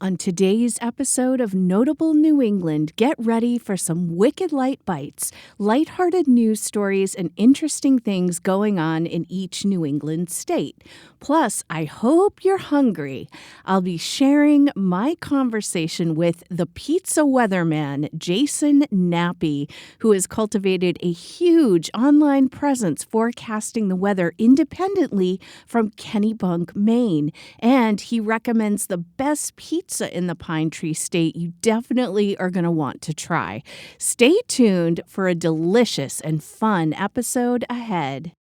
On today's episode of Notable New England, get ready for some wicked light bites, lighthearted news stories, and interesting things going on in each New England state. Plus, I hope you're hungry. I'll be sharing my conversation with the pizza weatherman, Jason Nappy, who has cultivated a huge online presence forecasting the weather independently from Kennebunk, Maine. And he recommends the best pizza in the Pine Tree State you definitely are going to want to try. Stay tuned for a delicious and fun episode ahead.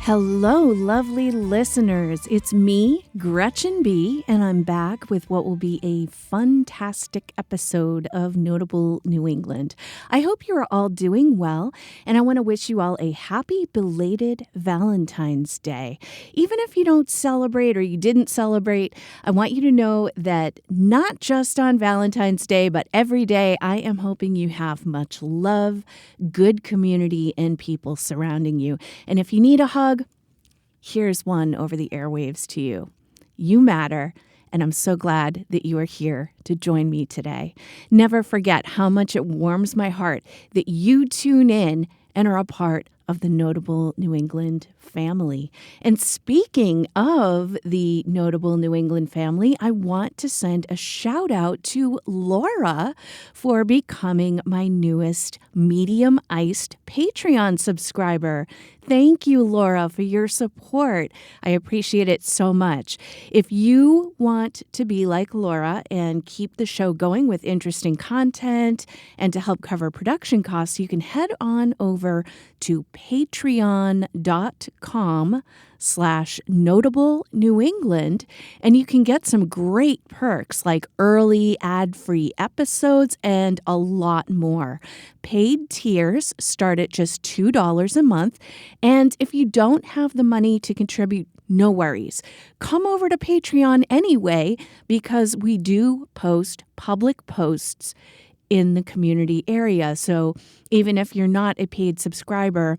Hello, lovely listeners. It's me, Gretchen B., and I'm back with what will be a fantastic episode of Notable New England. I hope you are all doing well, and I want to wish you all a happy belated Valentine's Day. Even if you don't celebrate or you didn't celebrate, I want you to know that not just on Valentine's Day, but every day, I am hoping you have much love, good community, and people surrounding you. And if you need a hug, here's one over the airwaves to you. You matter, and I'm so glad that you are here to join me today. Never forget how much it warms my heart that you tune in and are a part of the Notable New England family. And speaking of the Notable New England family, I want to send a shout out to Laura for becoming my newest medium-iced Patreon subscriber. Thank you, Laura, for your support. I appreciate it so much. If you want to be like Laura and keep the show going with interesting content and to help cover production costs, you can head on over to patreon.com/Notable New England, and you can get some great perks like early ad-free episodes and a lot more. Paid tiers start at just $2 a month, and if you don't have the money to contribute, no worries. Come over to Patreon anyway, because we do post public posts in the community area. So even if you're not a paid subscriber,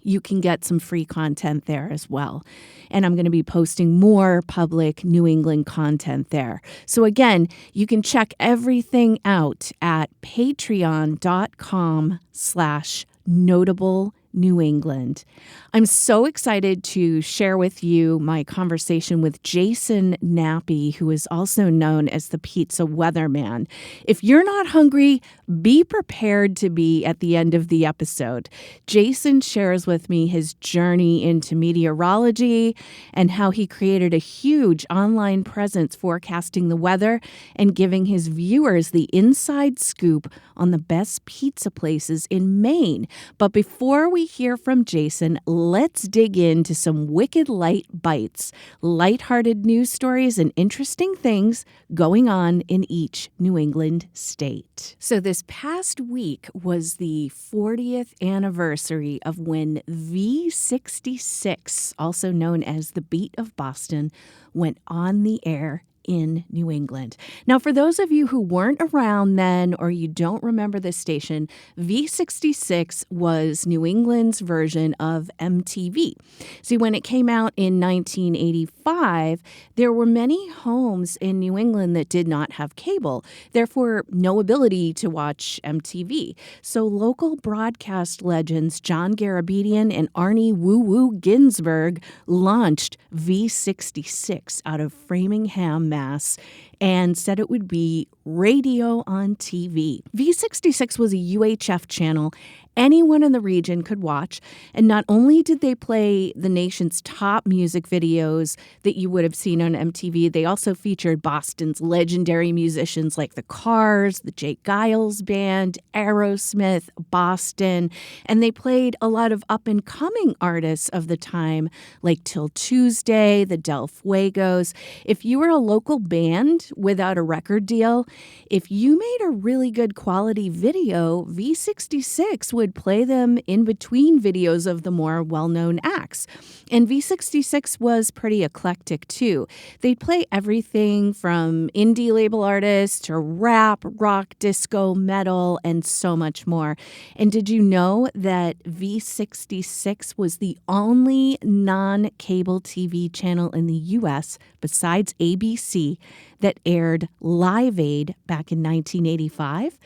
you can get some free content there as well. And I'm going to be posting more public New England content there. So again, you can check everything out at patreon.com/Notable New England. I'm so excited to share with you my conversation with Jason Nappy, who is also known as the Pizza Weatherman. If you're not hungry, be prepared to be at the end of the episode. Jason shares with me his journey into meteorology and how he created a huge online presence forecasting the weather and giving his viewers the inside scoop on the best pizza places in Maine. But before we hear from Jason, let's dig into some wicked light bites, lighthearted news stories, and interesting things going on in each New England state. So this past week was the 40th anniversary of when V66, also known as the Beat of Boston, went on the air in New England. Now, for those of you who weren't around then or you don't remember this station, V66 was New England's version of MTV. See, when it came out in 1985, there were many homes in New England that did not have cable, therefore no ability to watch MTV. So local broadcast legends John Garabedian and Arnie Woo Woo Ginsburg launched V66 out of Framingham, Mass, and said it would be radio on TV. V66 was a UHF channel anyone in the region could watch, and not only did they play the nation's top music videos that you would have seen on MTV, they also featured Boston's legendary musicians like the Cars, the Jake Giles Band, Aerosmith, Boston, and they played a lot of up-and-coming artists of the time like Till Tuesday, the Del Fuegos. If you were a local band without a record deal, if you made a really good quality video, V66 would play them in between videos of the more well-known acts. And V66 was pretty eclectic too. They'd play everything from indie label artists to rap, rock, disco, metal, and so much more. And did you know that V66 was the only non-cable TV channel in the U.S. besides ABC that aired Live Aid back in 1985?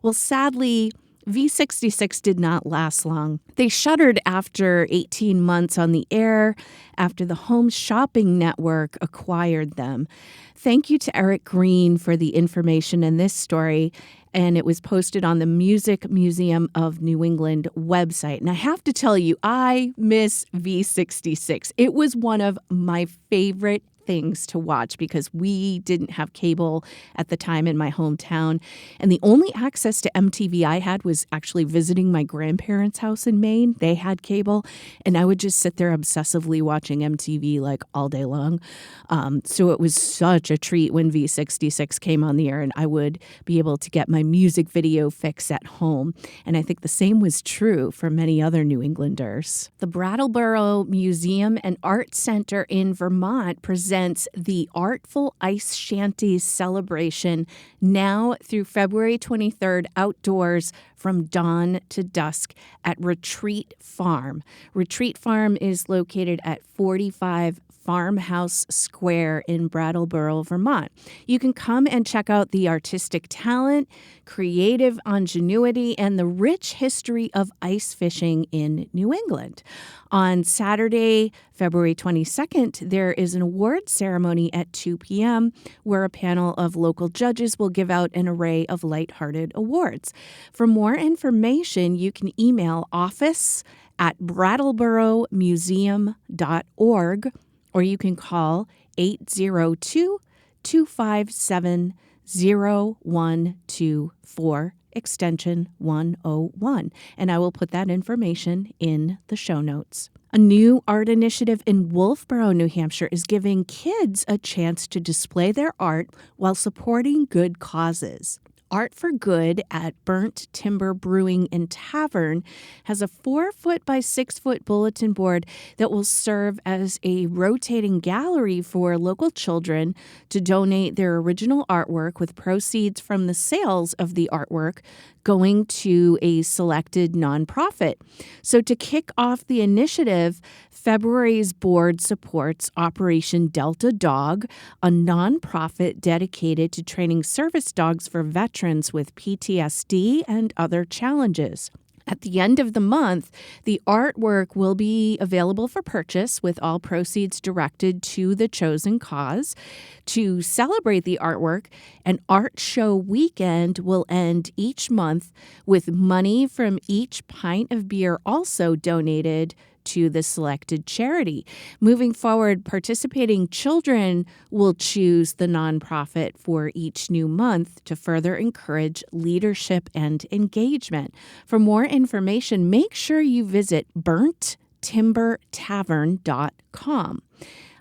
Well, sadly, V66 did not last long. They shuttered after 18 months on the air after the Home Shopping Network acquired them. Thank you to Eric Green for the information in this story, and it was posted on the Music Museum of New England website. And I have to tell you, I miss V66. It was one of my favorite things to watch because we didn't have cable at the time in my hometown. And the only access to MTV I had was actually visiting my grandparents' house in Maine. They had cable, and I would just sit there obsessively watching MTV like all day long. So it was such a treat when V66 came on the air, and I would be able to get my music video fix at home. And I think the same was true for many other New Englanders. The Brattleboro Museum and Art Center in Vermont presents the Artful Ice Shanties celebration now through February 23rd outdoors from dawn to dusk at Retreat Farm. Retreat Farm is located at 45 Farmhouse Square in Brattleboro, Vermont. You can come and check out the artistic talent, creative ingenuity, and the rich history of ice fishing in New England. On Saturday, February 22nd, there is an award ceremony at 2 p.m. where a panel of local judges will give out an array of lighthearted awards. For more information, you can email office@brattleboromuseum.org, or you can call 802-257-0124, extension 101, and I will put that information in the show notes. A new art initiative in Wolfboro, New Hampshire is giving kids a chance to display their art while supporting good causes. Art for Good at Burnt Timber Brewing and Tavern has a 4-foot by 6-foot bulletin board that will serve as a rotating gallery for local children to donate their original artwork, with proceeds from the sales of the artwork going to a selected nonprofit. So to kick off the initiative, February's board supports Operation Delta Dog, a nonprofit dedicated to training service dogs for veterans with PTSD and other challenges. At the end of the month, the artwork will be available for purchase, with all proceeds directed to the chosen cause. To celebrate the artwork, an art show weekend will end each month, with money from each pint of beer also donated to the selected charity. Moving forward, participating children will choose the nonprofit for each new month to further encourage leadership and engagement. For more information, make sure you visit burnttimbertavern.com.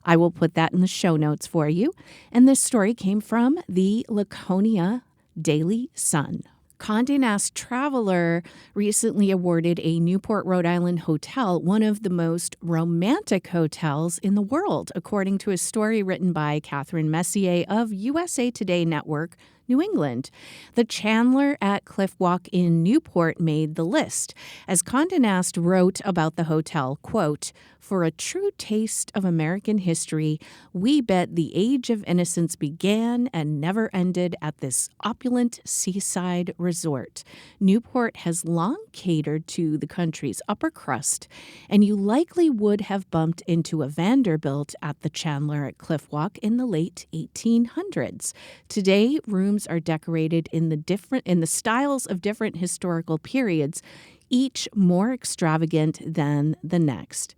I will put that in the show notes for you. And this story came from the Laconia Daily Sun. Condé Nast Traveler recently awarded a Newport, Rhode Island hotel one of the most romantic hotels in the world, according to a story written by Catherine Messier of USA Today Network, New England. The Chandler at Cliff Walk in Newport made the list. As Condé Nast wrote about the hotel, quote, "For a true taste of American history, we bet the age of innocence began and never ended at this opulent seaside resort. Newport has long catered to the country's upper crust, and you likely would have bumped into a Vanderbilt at the Chandler at Cliff Walk in the late 1800s. Today, rooms are decorated in the styles of different historical periods, each more extravagant than the next.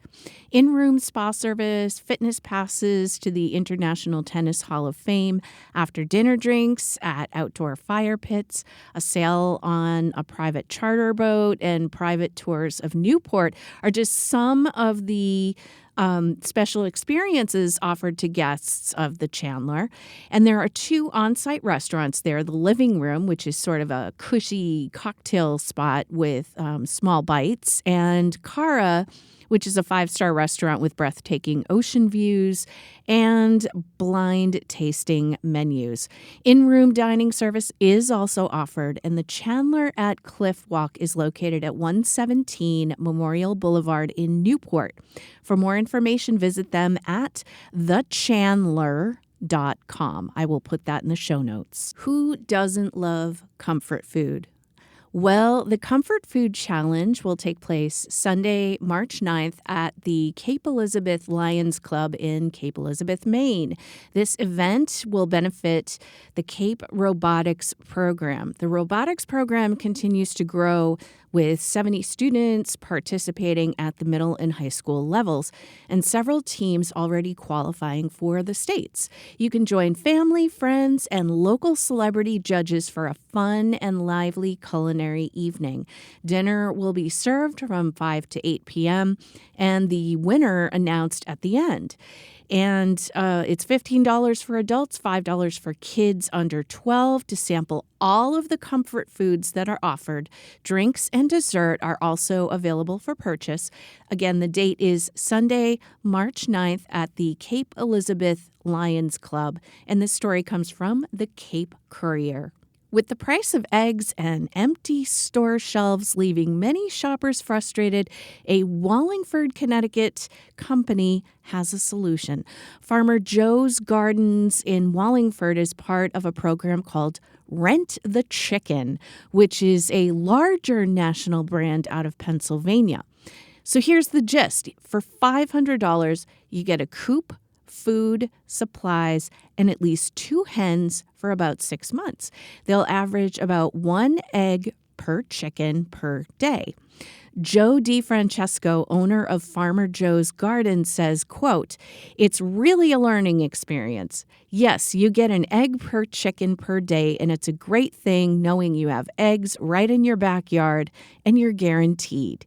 In-room spa service, fitness passes to the International Tennis Hall of Fame, after-dinner drinks at outdoor fire pits, a sail on a private charter boat, and private tours of Newport are just some of the special experiences offered to guests of the Chandler. And there are 2 on-site restaurants there. The Living Room, which is sort of a cushy cocktail spot with small bites, and Cara, which is a 5-star restaurant with breathtaking ocean views and blind tasting menus. In-room dining service is also offered, and the Chandler at Cliff Walk is located at 117 Memorial Boulevard in Newport. For more information, visit them at thechandler.com. I will put that in the show notes. Who doesn't love comfort food? Well, the Comfort Food Challenge will take place Sunday, March 9th at the Cape Elizabeth Lions Club in Cape Elizabeth, Maine. This event will benefit the Cape Robotics Program. The robotics program continues to grow with 70 students participating at the middle and high school levels, and several teams already qualifying for the states. You can join family, friends, and local celebrity judges for a fun and lively culinary evening. Dinner will be served from 5 to 8 p.m., and the winner announced at the end. And it's $15 for adults, $5 for kids under 12 to sample all of the comfort foods that are offered. Drinks and dessert are also available for purchase. Again, the date is Sunday, March 9th at the Cape Elizabeth Lions Club. And this story comes from the Cape Courier. With the price of eggs and empty store shelves leaving many shoppers frustrated, a Wallingford, Connecticut company has a solution. Farmer Joe's Gardens in Wallingford is part of a program called Rent the Chicken, which is a larger national brand out of Pennsylvania. So here's the gist. For $500, you get a coop, food, supplies, and at least 2 hens for about 6 months. They'll average about 1 egg per chicken per day. Joe DiFrancesco, owner of Farmer Joe's Garden, says, quote, "It's really a learning experience. Yes, you get an egg per chicken per day, and it's a great thing knowing you have eggs right in your backyard and you're guaranteed."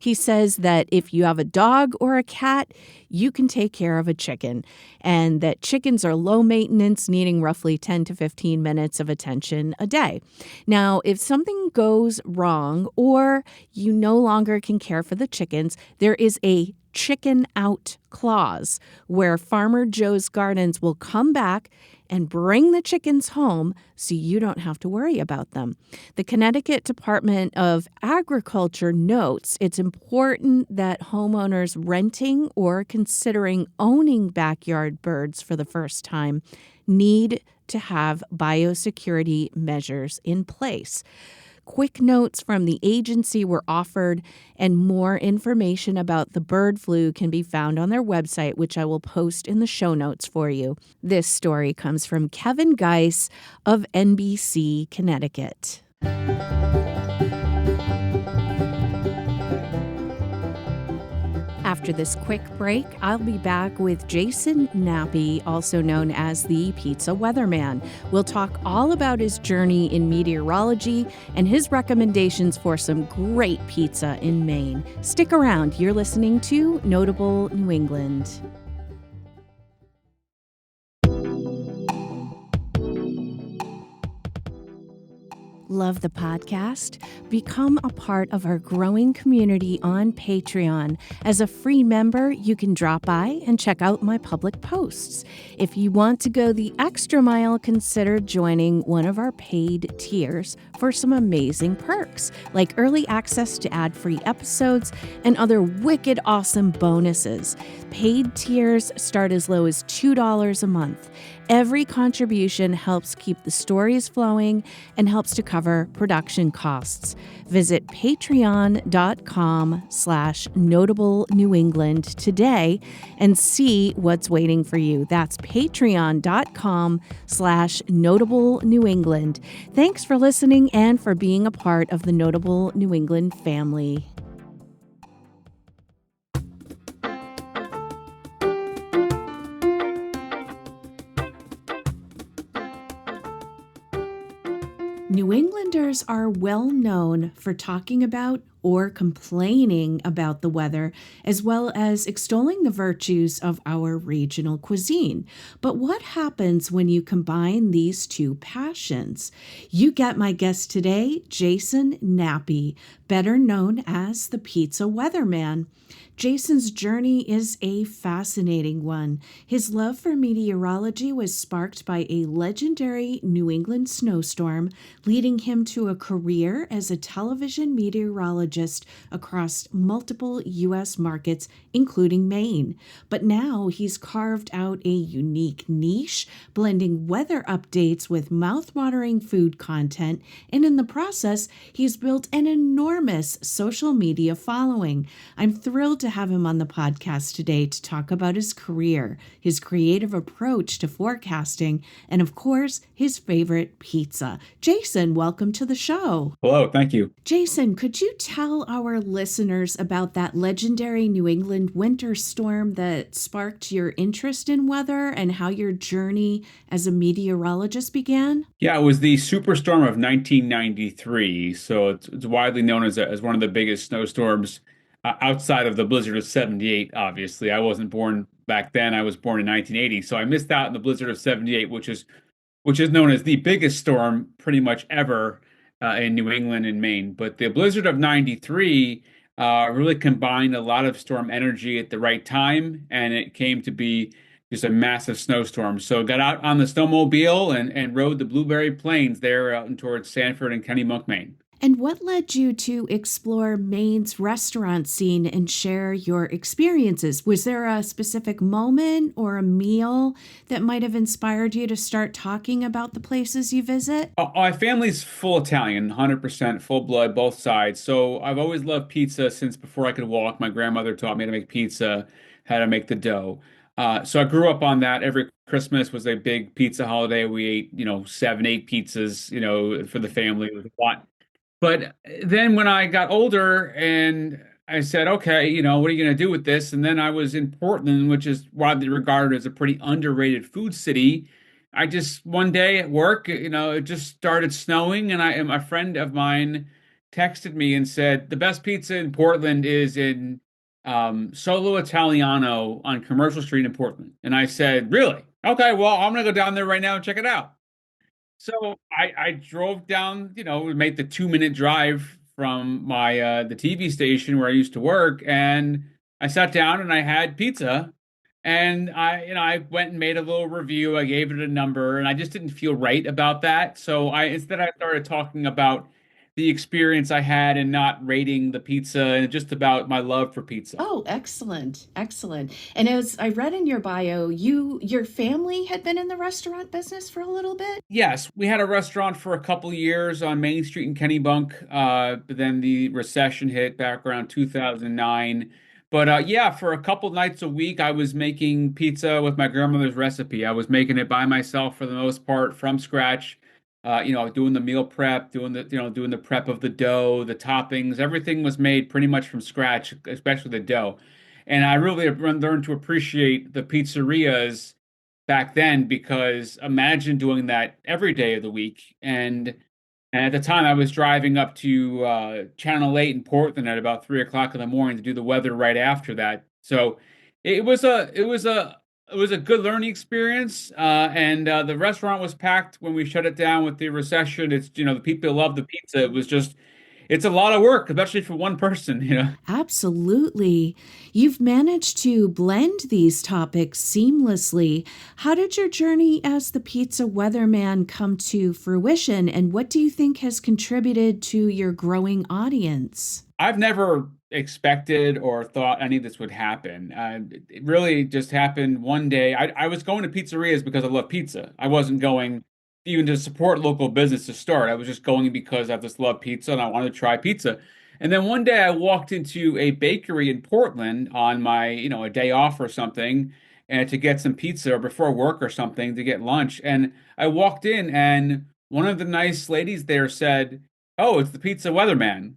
He says that if you have a dog or a cat, you can take care of a chicken, and that chickens are low maintenance, needing roughly 10 to 15 minutes of attention a day. Now, if something goes wrong or you no longer can care for the chickens, there is a chicken out clause where Farmer Joe's Gardens will come back and bring the chickens home so you don't have to worry about them. The Connecticut Department of Agriculture notes it's important that homeowners renting or considering owning backyard birds for the first time need to have biosecurity measures in place. Quick notes from the agency were offered, and more information about the bird flu can be found on their website, which I will post in the show notes for you. This story comes from Kevin Geis of NBC Connecticut. After this quick break, I'll be back with Jason Nappy, also known as the Pizza Weatherman. We'll talk all about his journey in meteorology and his recommendations for some great pizza in Maine. Stick around. You're listening to Notable New England. Love the podcast? Become a part of our growing community on Patreon. As a free member, you can drop by and check out my public posts. If you want to go the extra mile, consider joining one of our paid tiers for some amazing perks, like early access to ad-free episodes and other wicked awesome bonuses. Paid tiers start as low as $2 a month. Every contribution helps keep the stories flowing and helps to cover production costs. Visit patreon.com/Notable New England today and see what's waiting for you. That's patreon.com/Notable New England. Thanks for listening and for being a part of the Notable New England family. New Englanders are well known for talking about or complaining about the weather, as well as extolling the virtues of our regional cuisine. But what happens when you combine these two passions? You get my guest today, Jason Nappy, better known as the Pizza Weatherman. Jason's journey is a fascinating one. His love for meteorology was sparked by a legendary New England snowstorm, leading him to a career as a television meteorologist across multiple U.S. markets, including Maine. But now he's carved out a unique niche, blending weather updates with mouth-watering food content, and in the process, he's built an enormous social media following. I'm thrilled to have him on the podcast today to talk about his career, his creative approach to forecasting, and of course, his favorite pizza. Jason, welcome to the show. Hello, thank you. Jason, could you tell our listeners about that legendary New England winter storm that sparked your interest in weather and how your journey as a meteorologist began? Yeah, it was the superstorm of 1993. So it's widely known as one of the biggest snowstorms outside of the blizzard of 78, obviously. I wasn't born back then. I was born in 1980. So I missed out in the blizzard of 78, which is known as the biggest storm pretty much ever in New England and Maine. But the blizzard of 93 really combined a lot of storm energy at the right time, and it came to be just a massive snowstorm. So got out on the snowmobile and rode the Blueberry Plains there out in towards Sanford and Kennebunk, Maine. And what led you to explore Maine's restaurant scene and share your experiences? Was there a specific moment or a meal that might have inspired you to start talking about the places you visit? My family's full Italian, 100% full blood, both sides. So I've always loved pizza since before I could walk. My grandmother taught me how to make pizza, how to make the dough. So I grew up on that. Every Christmas was a big pizza holiday. We ate, seven, eight pizzas, for the family. It was a lot. But then when I got older and I said, okay, what are you going to do with this? And then I was in Portland, which is widely regarded as a pretty underrated food city. I just one day at work, it just started snowing, and a friend of mine texted me and said the best pizza in Portland is in Solo Italiano on Commercial Street in Portland. And I said, really? Okay, well, I'm gonna go down there right now and check it out. So I drove down, made the 2-minute drive from my the TV station where I used to work, and I sat down and I had pizza, and I went and made a little review. I gave it a number, and I just didn't feel right about that. So I started talking about the experience I had and not rating the pizza and just about my love for pizza. Oh, excellent. Excellent. And as I read in your bio, your family had been in the restaurant business for a little bit? Yes, we had a restaurant for a couple years on Main Street in Kennebunk, but then the recession hit back around 2009. But yeah, for a couple nights a week, I was making pizza with my grandmother's recipe. I was making it by myself for the most part from scratch. Doing the meal prep, doing the prep of the dough, the toppings, everything was made pretty much from scratch, especially the dough. And I really have learned to appreciate the pizzerias back then because imagine doing that every day of the week. And at the time, I was driving up to Channel 8 in Portland at about 3 o'clock in the morning to do the weather right after that. So it was a good learning experience. And the restaurant was packed when we shut it down with the recession. It's the people love the pizza. It's a lot of work, especially for one person. Absolutely. You've managed to blend these topics seamlessly. How did your journey as the pizza weatherman come to fruition, and what do you think has contributed to your growing audience? I've never expected or thought any of this would happen. It really just happened one day. I was going to pizzerias because I love pizza. I wasn't going even to support local business to start. I was just going because I just love pizza and I wanted to try pizza. And then one day I walked into a bakery in Portland on my, a day off or something, and to get some pizza or before work or something to get lunch. And I walked in and one of the nice ladies there said, "Oh, it's the pizza weatherman."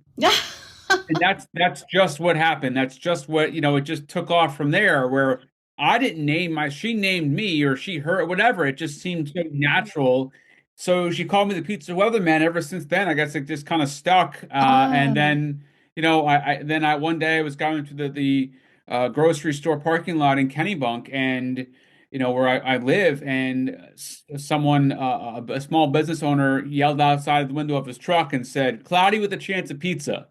And that's just what happened. That's just what, it just took off from there where I didn't she named me or she, her, whatever. It just seemed so natural. So she called me the pizza weatherman. Ever since then, I guess it just kind of stuck. And Oh, then, one day I was going to the grocery store parking lot in Kennebunk, and where I live, and someone, a small business owner, yelled outside the window of his truck and said, "Cloudy with a chance of pizza."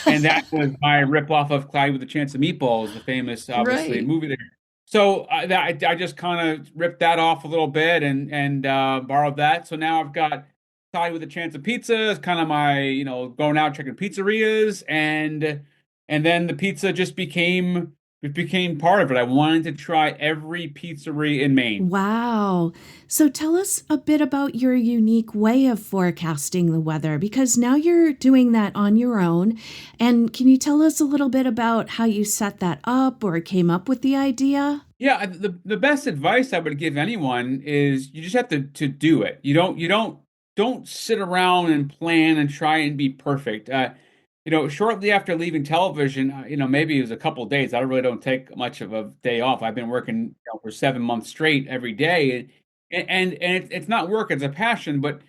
And that was my ripoff of Cloudy with a Chance of Meatballs, the famous, obviously, Right. movie there. So I just kind of ripped that off a little bit and borrowed that. So now I've got Cloudy with a Chance of Pizza. It's kind of my, going out checking pizzerias, and then the pizza just became part of it. I wanted to try every pizzeria in Maine. Wow. So tell us a bit about your unique way of forecasting the weather because now you're doing that on your own. And can you tell us a little bit about how you set that up or came up with the idea? Yeah, the best advice I would give anyone is you just have to do it. You don't sit around and plan and try and be perfect. Shortly after leaving television, maybe it was a couple of days. I really don't take much of a day off. I've been working, for 7 months straight every day, and it's not work; it's a passion. But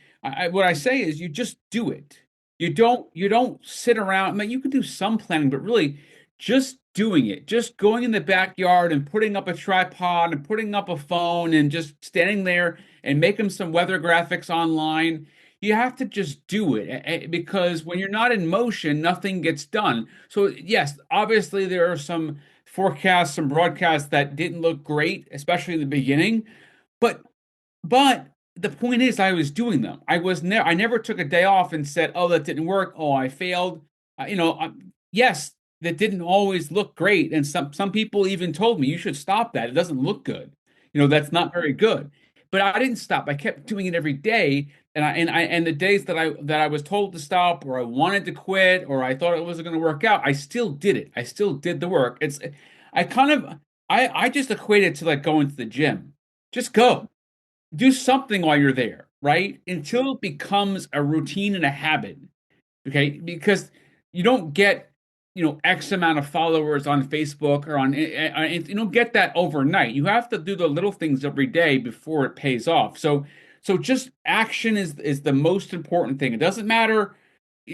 what I say is, you just do it. You don't sit around. I mean, you can do some planning, but really, just doing it, just going in the backyard and putting up a tripod and putting up a phone and just standing there and making some weather graphics online. You have to just do it because when you're not in motion, nothing gets done. So, yes, obviously there are some forecasts, some broadcasts that didn't look great, especially in the beginning. But but the point is, I was doing them. I never took a day off and said, "Oh, that didn't work. Oh, I failed." Yes, that didn't always look great, and some people even told me you should stop that. It doesn't look good. That's not very good. But I didn't stop. I kept doing it every day, and the days that I was told to stop, or I wanted to quit, or I thought it wasn't going to work out, I still did it. I still did the work. I kind of I just equate it to like going to the gym. Just go do something while you're there, right? Until it becomes a routine and a habit. Okay, because you don't get, X amount of followers on Facebook or you don't get that overnight. You have to do the little things every day before it pays off. So just action is the most important thing. It doesn't matter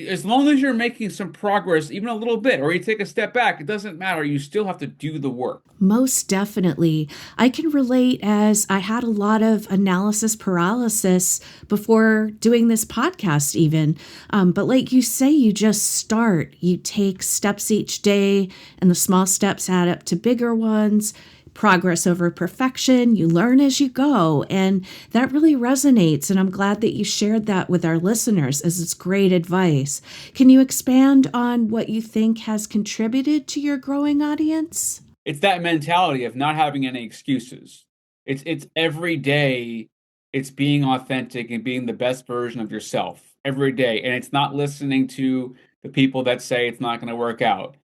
as long as you're making some progress, even a little bit, or you take a step back, it doesn't matter. You still have to do the work. Most definitely. I can relate as I had a lot of analysis paralysis before doing this podcast, even. But like you say, you just start. You take steps each day, and the small steps add up to bigger ones. Progress over perfection. You learn as you go. And that really resonates. And I'm glad that you shared that with our listeners as it's great advice. Can you expand on what you think has contributed to your growing audience? It's that mentality of not having any excuses. It's every day, it's being authentic and being the best version of yourself every day. And it's not listening to the people that say it's not going to work out.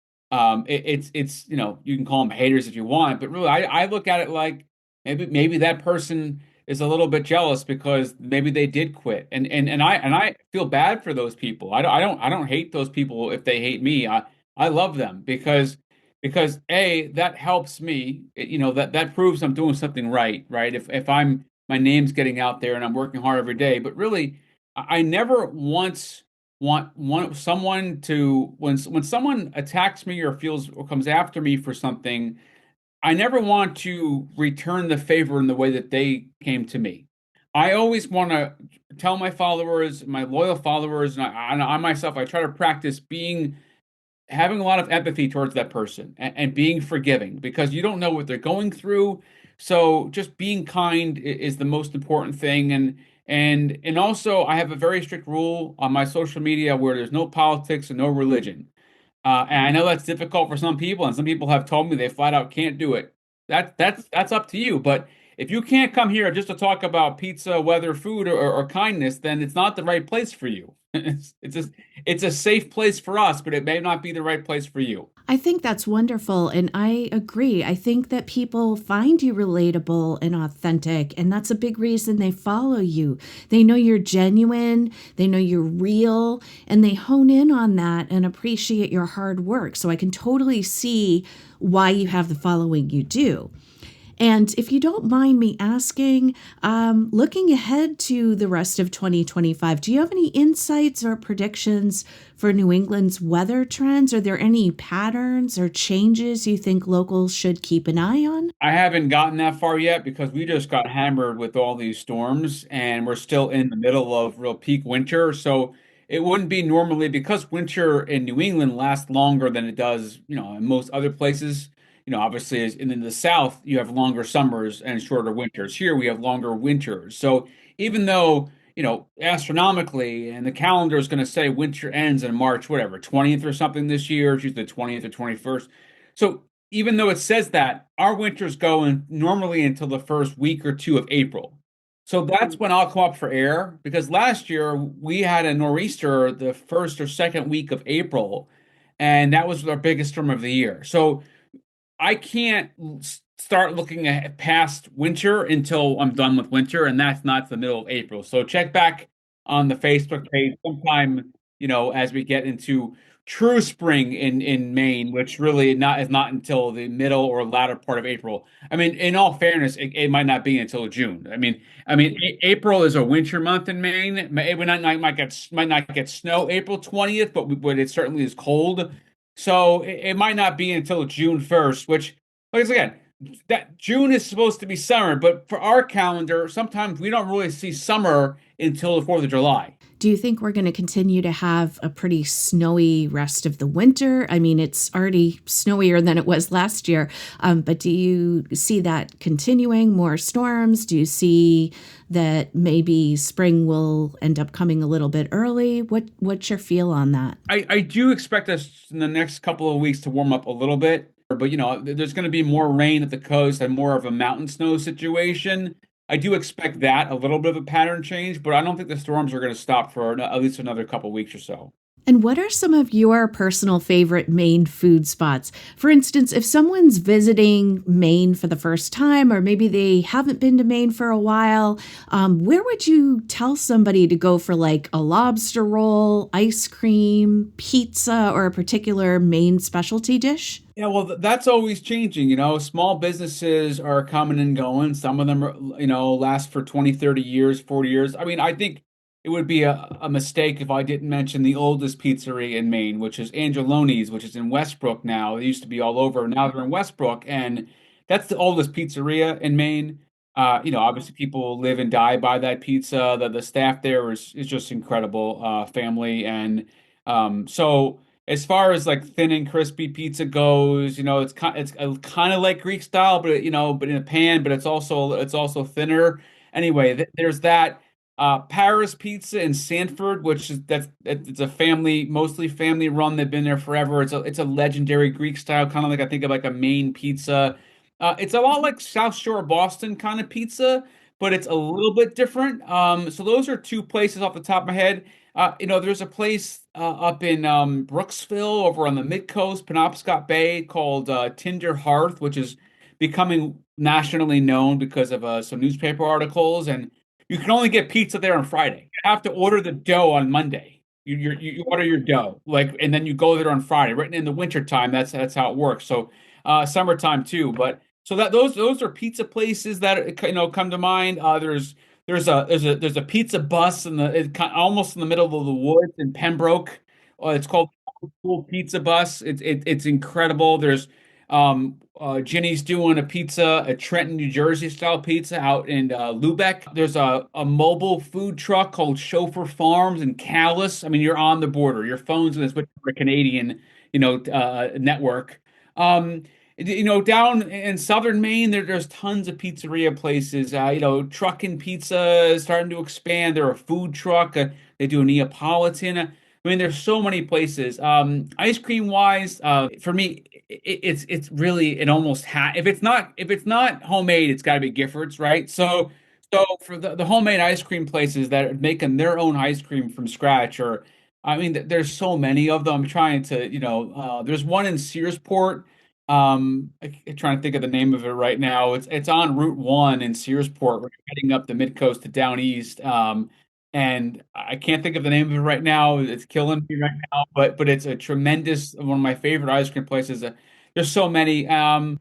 It's you can call them haters if you want, but really I look at it like maybe that person is a little bit jealous because maybe they did quit. And I feel bad for those people. I don't hate those people if they hate me. I love them because A, that helps me, that proves I'm doing something right? If my name's getting out there and I'm working hard every day, but really, I never once want someone to when someone attacks me or feels or comes after me for something, I never want to return the favor in the way that they came to me. I always want to tell my followers, my loyal followers, and I myself, I try to practice having a lot of empathy towards that person and being forgiving because you don't know what they're going through. So just being kind is the most important thing. And also I have a very strict rule on my social media where there's no politics and no religion. And I know that's difficult for some people, and some people have told me they flat out can't do it. That's up to you. But if you can't come here just to talk about pizza, weather, food, or kindness, then it's not the right place for you. It's a safe place for us, but it may not be the right place for you. I think that's wonderful. And I agree. I think that people find you relatable and authentic. And that's a big reason they follow you. They know you're genuine, they know you're real, and they hone in on that and appreciate your hard work. So I can totally see why you have the following you do. And if you don't mind me asking, looking ahead to the rest of 2025, do you have any insights or predictions for New England's weather trends? Are there any patterns or changes you think locals should keep an eye on? I haven't gotten that far yet because we just got hammered with all these storms and we're still in the middle of real peak winter. So it wouldn't be normally because winter in New England lasts longer than it does, in most other places. Obviously, in the South, you have longer summers and shorter winters. Here we have longer winters. So even though, astronomically, and the calendar is going to say winter ends in March, whatever, 20th or something this year, it's usually the 20th or 21st. So even though it says that, our winters go in normally until the first week or two of April. So that's when I'll come up for air because last year we had a nor'easter the first or second week of April, and that was our biggest storm of the year. So I can't start looking at past winter until I'm done with winter, and that's not the middle of April. So check back on the Facebook page sometime, as we get into true spring in Maine, which really not is not until the middle or latter part of April. I mean, in all fairness, it might not be until June. I mean, April is a winter month in Maine. It might not get snow April 20th, but it certainly is cold. So it might not be until June 1st, which, like again, that June is supposed to be summer, but for our calendar, sometimes we don't really see summer until the 4th of July. Do you think we're going to continue to have a pretty snowy rest of the winter? I mean, it's already snowier than it was last year, but do you see that continuing? More storms? Do you see that maybe spring will end up coming a little bit early? What's your feel on that? I do expect us in the next couple of weeks to warm up a little bit, but there's going to be more rain at the coast and more of a mountain snow situation. I do expect that a little bit of a pattern change, but I don't think the storms are going to stop for at least another couple of weeks or so. And what are some of your personal favorite Maine food spots? For instance, if someone's visiting Maine for the first time, or maybe they haven't been to Maine for a while, where would you tell somebody to go for like a lobster roll, ice cream, pizza, or a particular Maine specialty dish? Yeah, well, that's always changing. Small businesses are coming and going. Some of them are, last for 20, 30 years, 40 years. I mean, I think it would be a mistake if I didn't mention the oldest pizzeria in Maine, which is Angeloni's, which is in Westbrook now. They used to be all over. Now they're in Westbrook, and that's the oldest pizzeria in Maine. Obviously people live and die by that pizza. The staff there is just incredible, family. And so as far as like thin and crispy pizza goes, it's kind of like Greek style, but in a pan, but it's also thinner. Anyway, there's that. Paris Pizza in Sanford, which is it's a family, mostly family run. They've been there forever. It's a legendary Greek style, kind of like I think of like a Maine pizza. It's a lot like South Shore Boston kind of pizza, but it's a little bit different. So those are two places off the top of my head. There's a place up in Brooksville over on the mid coast, Penobscot Bay, called Tinder Hearth, which is becoming nationally known because of some newspaper articles. And you can only get pizza there on Friday. You have to order the dough on Monday. You order your dough, and then you go there on Friday. Right in the wintertime, that's how it works. So summertime too. But so that those are pizza places that come to mind. There's a pizza bus almost in the middle of the woods in Pembroke. It's called Cool Pizza Bus. It's incredible. There's Ginny's doing a pizza, a Trenton, New Jersey style pizza out in Lubeck. There's a mobile food truck called Chauffeur Farms in Calais. I mean, you're on the border. Your phone's going to switch to a Canadian, network. Um, down in southern Maine, there's tons of pizzeria places. Truckin' Pizza is starting to expand. They're a food truck. They do a Neapolitan. I mean, there's so many places. Ice cream wise, for me, it's really it almost if it's not homemade, it's got to be Giffords, right? So for the homemade ice cream places that are making their own ice cream from scratch, or I mean, there's so many of them. I'm trying to, there's one in Searsport. I'm trying to think of the name of it right now. It's on Route 1 in Searsport. We're heading up the mid coast to down east. And I can't think of the name of it right now. It's killing me right now, but it's a tremendous one of my favorite ice cream places. There's so many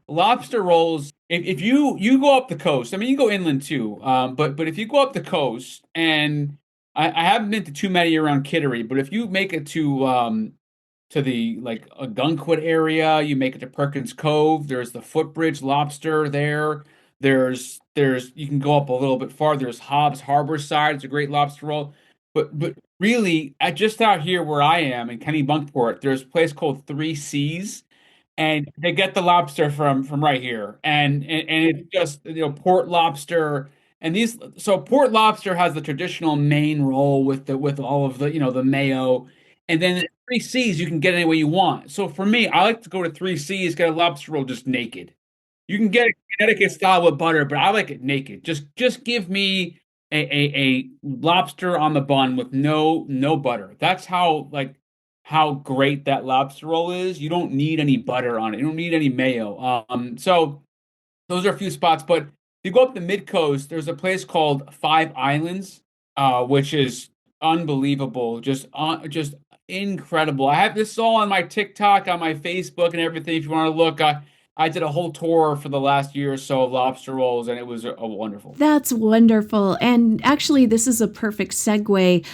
lobster rolls. if you go up the coast, I mean you go inland too, but if you go up the coast, and I haven't been to too many around Kittery, but if you make it to the like a Gunquit area, you make it to Perkins Cove. There's the Footbridge Lobster there. There's you can go up a little bit farther. There's Hobbs Harbor side. It's a great lobster roll. But really, at just out here where I am in Kennebunkport, there's a place called Three Seas, and they get the lobster from right here, and it's just port lobster. And these, so port lobster has the traditional Maine roll with the with all of the the mayo, and then at Three Seas you can get it any way you want. So for me, I like to go to Three Seas, get a lobster roll just naked. You can get it Connecticut style with butter, but I like it naked. Just give me a lobster on the bun with no butter. That's how great that lobster roll is. You don't need any butter on it. You don't need any mayo. So those are a few spots, but if you go up the mid coast, there's a place called Five Islands, which is unbelievable, just incredible. I have this all on my TikTok, on my Facebook, and everything. If you want to look, I did a whole tour for the last year or so of lobster rolls, and it was a wonderful. That's wonderful. And actually, this is a perfect segue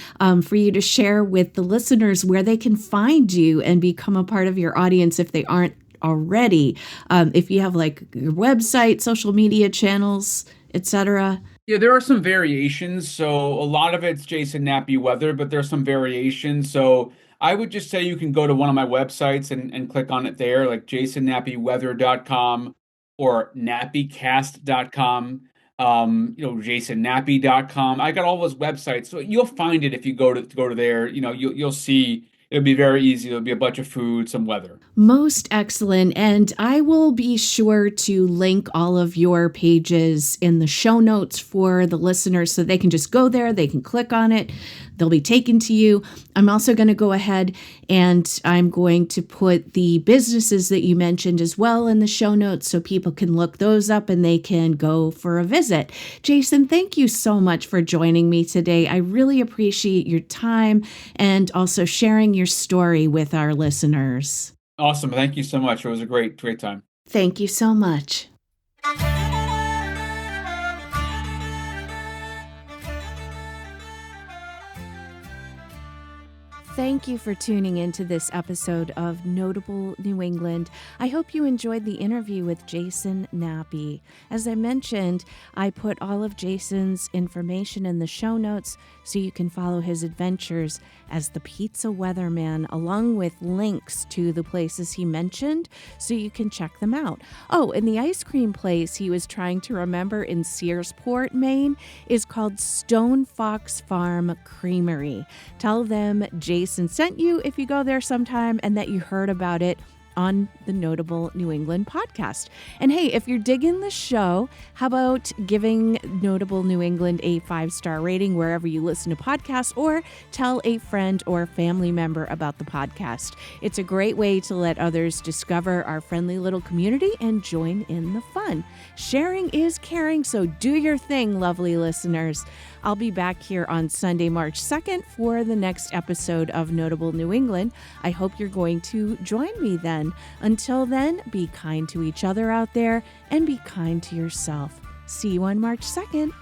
for you to share with the listeners where they can find you and become a part of your audience if they aren't already. If you have like your website, social media channels, etc. Yeah, there are some variations. So a lot of it's Jason Nappy Weather, but there's some variations. So I would just say you can go to one of my websites and click on it there, like jasonnappyweather.com or nappycast.com, jasonnappy.com. I got all those websites. So you'll find it if you go to there, you'll see it'll be very easy. There'll be a bunch of food, some weather. Most excellent. And I will be sure to link all of your pages in the show notes for the listeners so they can just go there, they can click on it, they'll be taken to you. I'm also going to go ahead and I'm going to put the businesses that you mentioned as well in the show notes so people can look those up and they can go for a visit. Jason, thank you so much for joining me today. I really appreciate your time and also sharing your story with our listeners. Awesome. Thank you so much. It was a great time. Thank you so much. Thank you for tuning into this episode of Notable New England. I hope you enjoyed the interview with Jason Nappy. As I mentioned, I put all of Jason's information in the show notes so you can follow his adventures as the pizza weatherman, along with links to the places he mentioned so you can check them out. Oh, and the ice cream place he was trying to remember in Searsport, Maine is called Stone Fox Farm Creamery. Tell them Jason sent you if you go there sometime and that you heard about it on the Notable New England podcast. And hey, if you're digging the show, how about giving Notable New England a 5-star rating wherever you listen to podcasts, or tell a friend or family member about the podcast. It's a great way to let others discover our friendly little community and join in the fun. Sharing is caring, so do your thing, lovely listeners. I'll be back here on Sunday, March 2nd for the next episode of Notable New England. I hope you're going to join me then. Until then, be kind to each other out there and be kind to yourself. See you on March 2nd.